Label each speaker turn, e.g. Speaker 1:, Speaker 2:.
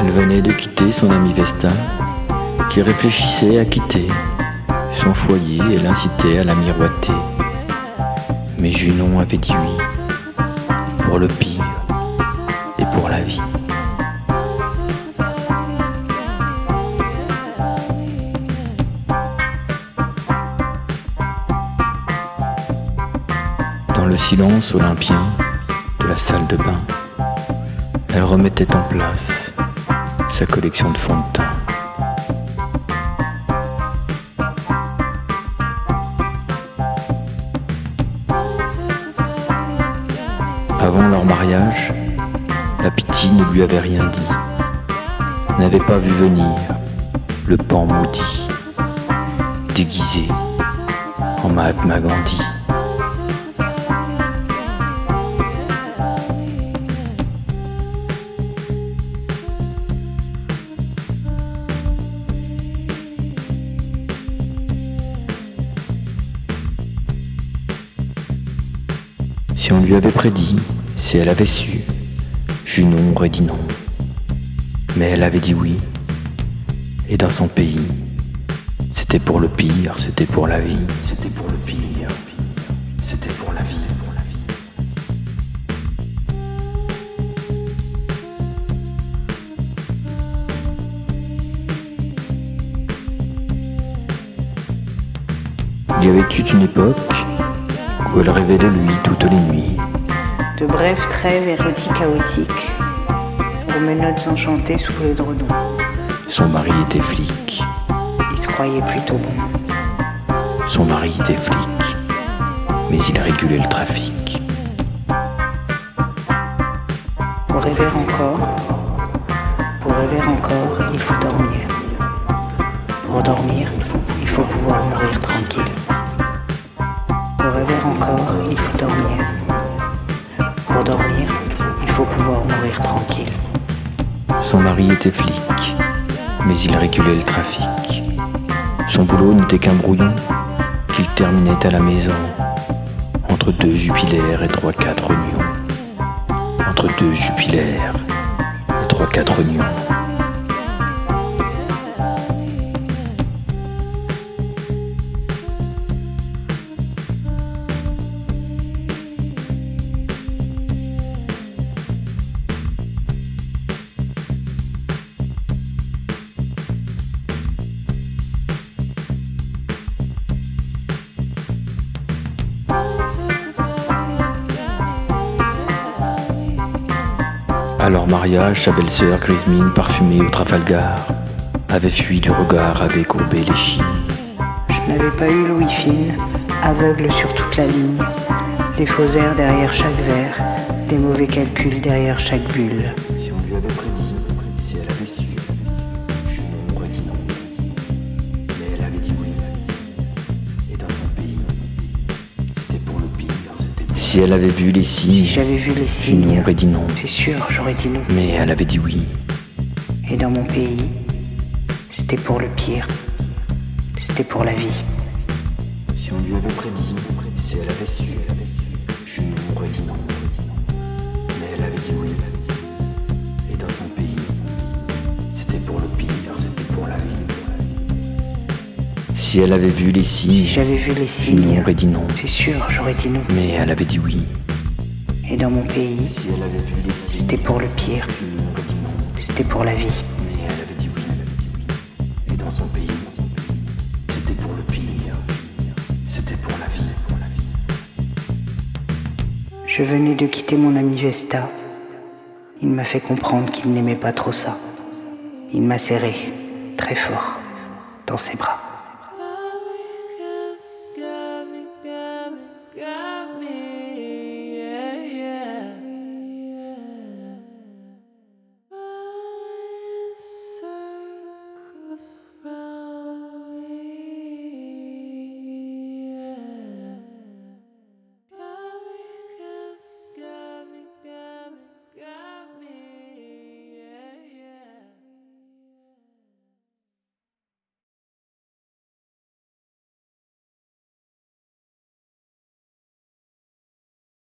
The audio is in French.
Speaker 1: Elle venait de quitter son ami Vesta, qui réfléchissait à quitter son foyer et l'incitait à la miroiter. Mais Junon avait dit oui, pour le pire et pour la vie. Dans le silence olympien de la salle de bain, elle remettait en place sa collection de fonds de teint. Avant leur mariage, la Piti ne lui avait rien dit, n'avait pas vu venir le pan maudit, déguisé en Mahatma Gandhi. Si on lui avait prédit, si elle avait su, Junon aurait dit non. Mais elle avait dit oui. Et dans son pays, c'était pour le pire, c'était pour la vie. C'était pour le pire, c'était pour la vie. Il y avait eu une époque où elle rêvait de lui toutes les nuits.
Speaker 2: De brèves trêves érotiques chaotiques, aux menottes enchantées sous l'édredon.
Speaker 1: Son mari était flic.
Speaker 2: Il se croyait plutôt bon.
Speaker 1: Son mari était flic, mais il régulait le trafic.
Speaker 2: Pour rêver encore, il faut dormir. Pour dormir, il faut pouvoir mourir tranquille. Pour rêver encore, il faut dormir. Pour dormir, il faut pouvoir mourir tranquille.
Speaker 1: Son mari était flic, mais il régulait le trafic. Son boulot n'était qu'un brouillon qu'il terminait à la maison, entre 2 jupilaires et 3-4 oignons. Entre 2 jupilaires et 3-4 oignons. À leur mariage, sa belle-sœur, grise mine, parfumée au Trafalgar, avait fui du regard, avait courbé les chines.
Speaker 2: Je n'avais pas eu l'ouïe fine, aveugle sur toute la ligne, les faux airs derrière chaque verre, des mauvais calculs derrière chaque bulle.
Speaker 1: Si on lui avait prédit, si elle avait su, Junon aurait dit non. Mais elle avait dit oui. Et dans son pays, c'était pour le pire, c'était pour... Si elle avait vu les signes,
Speaker 2: Si j'avais vu les signes,
Speaker 1: Junon aurait dit non.
Speaker 2: c'est sûr, j'aurais dit non.
Speaker 1: Mais elle avait dit oui.
Speaker 2: Et dans mon pays, c'était pour le pire, c'était pour la vie.
Speaker 1: Si on lui avait prédit, si elle avait su, Junon aurait dit non. Mais elle avait dit oui. Et dans son pays, c'était pour le pire, c'était pour la vie. Si elle avait vu les signes,
Speaker 2: Si j'avais vu les signes,
Speaker 1: Junon aurait dit non.
Speaker 2: c'est sûr, j'aurais dit non.
Speaker 1: Mais elle avait dit oui.
Speaker 2: Et dans mon pays,
Speaker 1: Si elle avait vu les signes,
Speaker 2: c'était pour le pire,
Speaker 1: Junon aurait dit non.
Speaker 2: c'était pour la vie.
Speaker 1: Mais elle avait dit oui. Et dans son pays, c'était pour le pire, c'était pour la vie.
Speaker 2: Je venais de quitter mon ami Vesta. Il m'a fait comprendre qu'il n'aimait pas trop ça. Il m'a serré, très fort, dans ses bras.